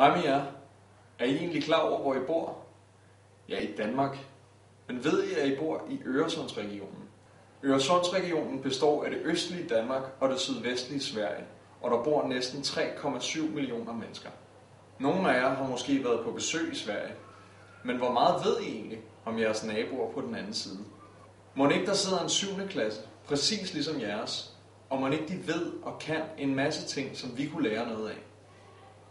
Hej med jer. Er I egentlig klar over, hvor I bor? Ja, i Danmark. Men ved I, at I bor i Øresundsregionen? Øresundsregionen består af det østlige Danmark og det sydvestlige Sverige, og der bor næsten 3,7 millioner mennesker. Nogle af jer har måske været på besøg i Sverige, men hvor meget ved I egentlig om jeres naboer på den anden side? Må ikke der sidder en 7. klasse, præcis ligesom jeres, og må ikke de ved og kan en masse ting, som vi kunne lære noget af?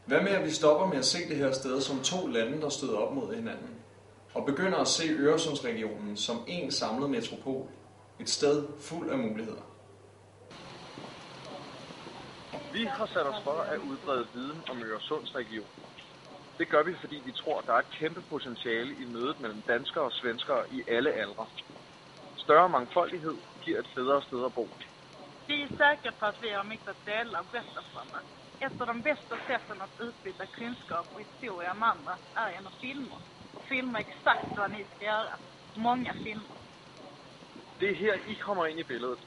Hvad med, at vi stopper med at se det her sted som to lande, der støder op mod hinanden, og begynder at se Øresundsregionen som en samlet metropol, et sted fuld af muligheder? Vi har sat os for at udbrede viden om Øresundsregionen. Det gør vi, fordi vi tror, der er et kæmpe potentiale i mødet mellem danskere og svenskere i alle aldre. Større mangfoldighed giver et federe sted at bo. Vi är säkra på att vi har mycket att dela och berätta för andra. Ett av de bästa sätten att utbyta kunskap och historia med andra är genom filmer. Filma exakt vad ni ska göra. Många filmer. Det er her, I kommer ind i billedet.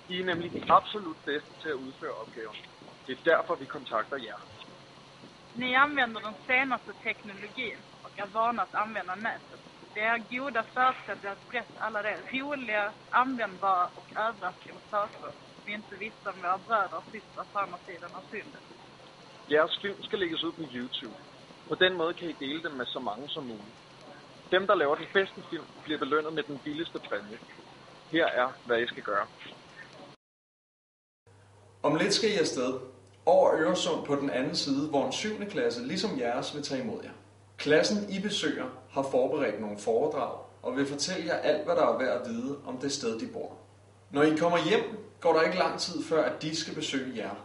I er nemlig de absolut bedste til at udføre opgaven. Det er derfor, vi kontakter jer. Ni använder den senaste teknologin och är vana att använda nätet. Det är goda förutsättningar att berätta alla de roliga, användbara och överraskande saker vi inte visste om våra bröder och systrar på andra sidan av sundet. Jeres film skal lægges ud på YouTube. På den måde kan I dele dem med så mange som muligt. Dem, der laver den bedste film, bliver belønnet med den billigste præmie. Her er, hvad I skal gøre. Om lidt skal I afsted over Øresund på den anden side, hvor en 7. klasse ligesom jeres vil tage imod jer. Klassen I besøger har forberedt nogle foredrag og vil fortælle jer alt, hvad der er værd at vide om det sted, de bor. Når I kommer hjem, går der ikke lang tid før, at de skal besøge jer.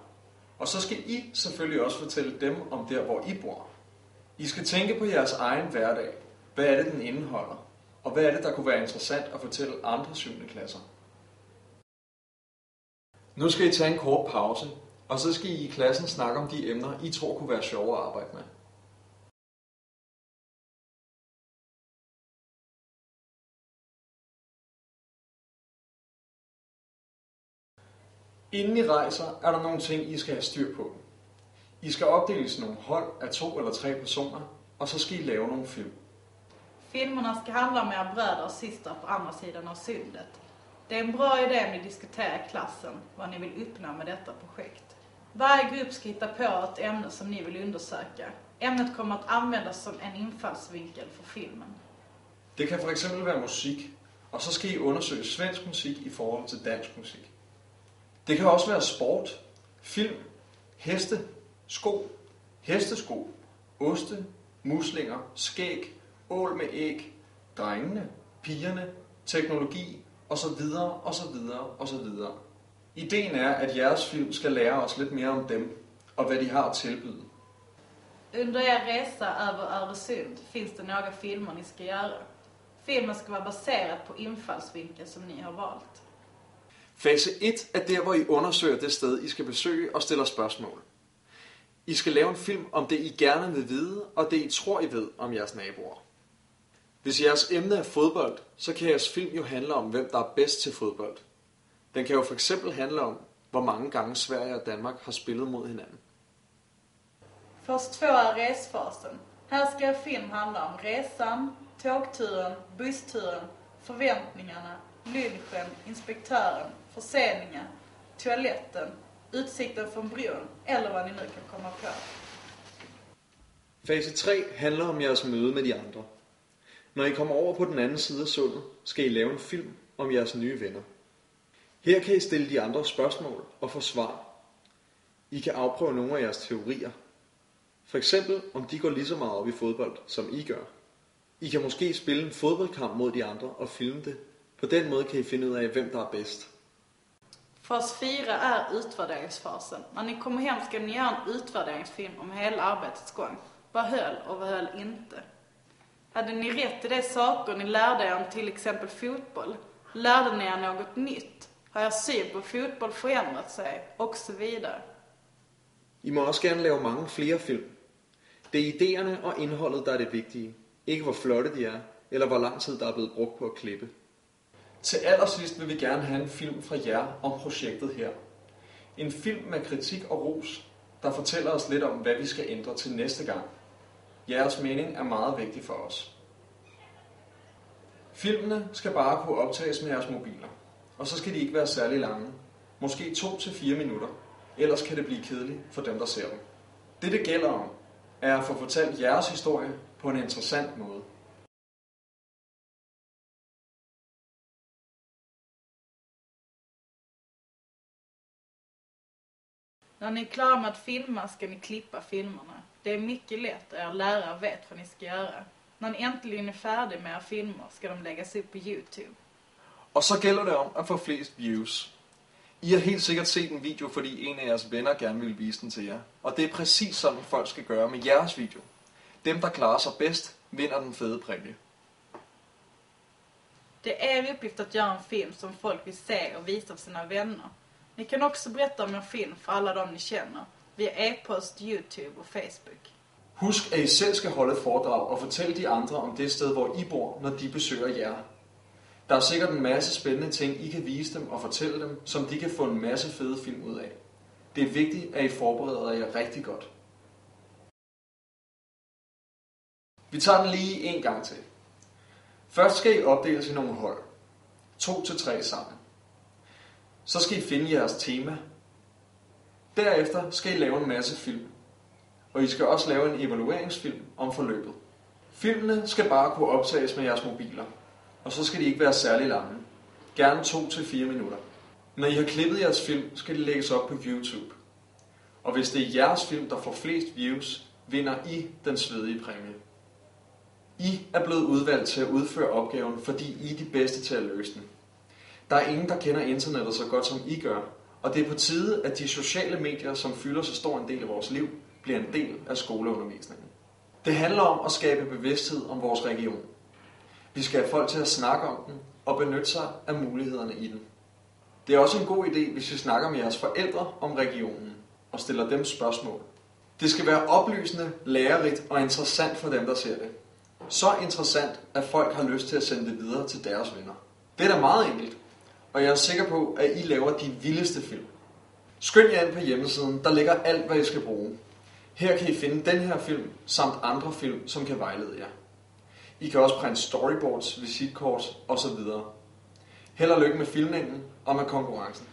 Og så skal I selvfølgelig også fortælle dem om der, hvor I bor. I skal tænke på jeres egen hverdag. Hvad er det, den indeholder? Og hvad er det, der kunne være interessant at fortælle andre 7. klasser? Nu skal I tage en kort pause, og så skal I i klassen snakke om de emner, I tror kunne være sjove at arbejde med. Inden I rejser, er der nogle ting, I skal have styr på. I skal opdeles nogle hold af 2 eller 3 personer, og så skal I lave nogle film. Filmerna ska handla om era bröder och systrar på andra sidan av sundet. Det är en bra idé om ni diskuterar i klassen vad ni vill uppnå med detta projekt. Varje grupp ska hitta på ett ämne som ni vill undersöka. Ämnet kommer att användas som en infallsvinkel för filmen. Det kan for eksempel være musik, og så skal I undersøge svensk musik i forhold til dansk musik. Det kan også være sport, film, heste, sko, hestesko, oste, muslinger, skæg, ål med æg, drengene, pigerne, teknologi osv. osv. osv. Ideen er, at jeres film skal lære os lidt mere om dem og hvad de har at tilbyde. Under er resa över Öresund finns det några filmer ni ska göra. Filmen ska vara baserad på infallsvinkeln som ni har valt. Fase 1 er der, hvor I undersøger det sted, I skal besøge og stiller spørgsmål. I skal lave en film om det, I gerne vil vide, og det, I tror, I ved om jeres naboer. Hvis jeres emne er fodbold, så kan jeres film jo handle om, hvem der er bedst til fodbold. Den kan jo for eksempel handle om, hvor mange gange Sverige og Danmark har spillet mod hinanden. Fas 2 är resfasen. Här ska film handla om resan, tågturen, bussturen, förväntningarna, lunchen, inspektören, förseningen, toaletten, utsikten från bron eller vad ni nu kan komma på. Fase 3 handler om jeres møde med de andre. Når I kommer over på den anden side af sundet, skal I lave en film om jeres nye venner. Her kan I stille de andre spørgsmål og få svar. I kan afprøve nogle af jeres teorier. For eksempel om de går lige så meget op i fodbold, som I gør. I kan måske spille en fodboldkamp mod de andre og filme det. På den måde kan I finde ud af, hvem der er bedst. Fas 4 är utvärderingsfasen. När ni kommer hem ska ni göra en utvärderingsfilm om hela arbetets gång. Vad höll och vad höll inte. Hade ni rätt i de saker ni lärde er om till exempel fotboll? Lärde ni er något nytt? Har er syn på fotboll förändrat sig? Och så vidare. I må også gerne lave mange flere film. Det er idéerne og indholdet, der er det vigtige. Ikke hvor flotte de er, eller hvor lang tid der er blevet brugt på at klippe. Til allersidst vil vi gerne have en film fra jer om projektet her. En film med kritik og ros, der fortæller os lidt om, hvad vi skal ændre til næste gang. Jeres mening er meget vigtig for os. Filmene skal bare kunne optages med jeres mobiler, og så skal de ikke være særlig lange. Måske 2-4 minutter, ellers kan det blive kedeligt for dem, der ser dem. Det gælder om, er at få fortalt jeres historie på en interessant måde. När ni är klara med att filma ska ni klippa filmerna. Det är mycket lätt och er lärare vet vad ni ska göra. När ni äntligen är färdiga med era filmer ska de läggas upp på YouTube. Og så gælder det om at få flest views. I har helt sikkert set en video, fordi en af jeres venner gerne vil vise den til jer. Og det er præcis sådan, folk skal gøre med jeres video. Dem, der klarer sig bedst, vinder den fede præmie. Det är er uppgift att göra en film som folk vill se och visa för sina vänner. Ni kan också berätta om er film för alla de ni känner, via e-post, YouTube och Facebook. Husk, at I selv skal holde et foredrag og fortælle de andre om det sted, hvor I bor, når de besøger jer. Der er sikkert en masse spændende ting, I kan vise dem og fortælle dem, som de kan få en masse fede film ud af. Det er vigtigt, at I forbereder jer rigtig godt. Vi tager den lige en gang til. Først skal I opdeles i nogle hold. 2-3 sammen. Så skal I finde jeres tema. Derefter skal I lave en masse film. Og I skal også lave en evalueringsfilm om forløbet. Filmene skal bare kunne optages med jeres mobiler. Og så skal de ikke være særlig lange. Gerne 2-4 minutter. Når I har klippet jeres film, skal de lægges op på YouTube. Og hvis det er jeres film, der får flest views, vinder I den svedige præmie. I er blevet udvalgt til at udføre opgaven, fordi I er de bedste til at løse den. Der er ingen, der kender internettet så godt som I gør, og det er på tide, at de sociale medier, som fylder så stor en del af vores liv, bliver en del af skoleundervisningen. Det handler om at skabe bevidsthed om vores region. Vi skal have folk til at snakke om den og benytte sig af mulighederne i den. Det er også en god idé, hvis I snakker med jeres forældre om regionen og stiller dem spørgsmål. Det skal være oplysende, lærerigt og interessant for dem, der ser det. Så interessant, at folk har lyst til at sende det videre til deres venner. Det er da meget enkelt, og jeg er sikker på, at I laver de vildeste film. Skynd jer ind på hjemmesiden, der ligger alt, hvad I skal bruge. Her kan I finde den her film, samt andre film, som kan vejlede jer. I kan også printe storyboards, visitkort osv. Held og lykke med filmningen og med konkurrencen.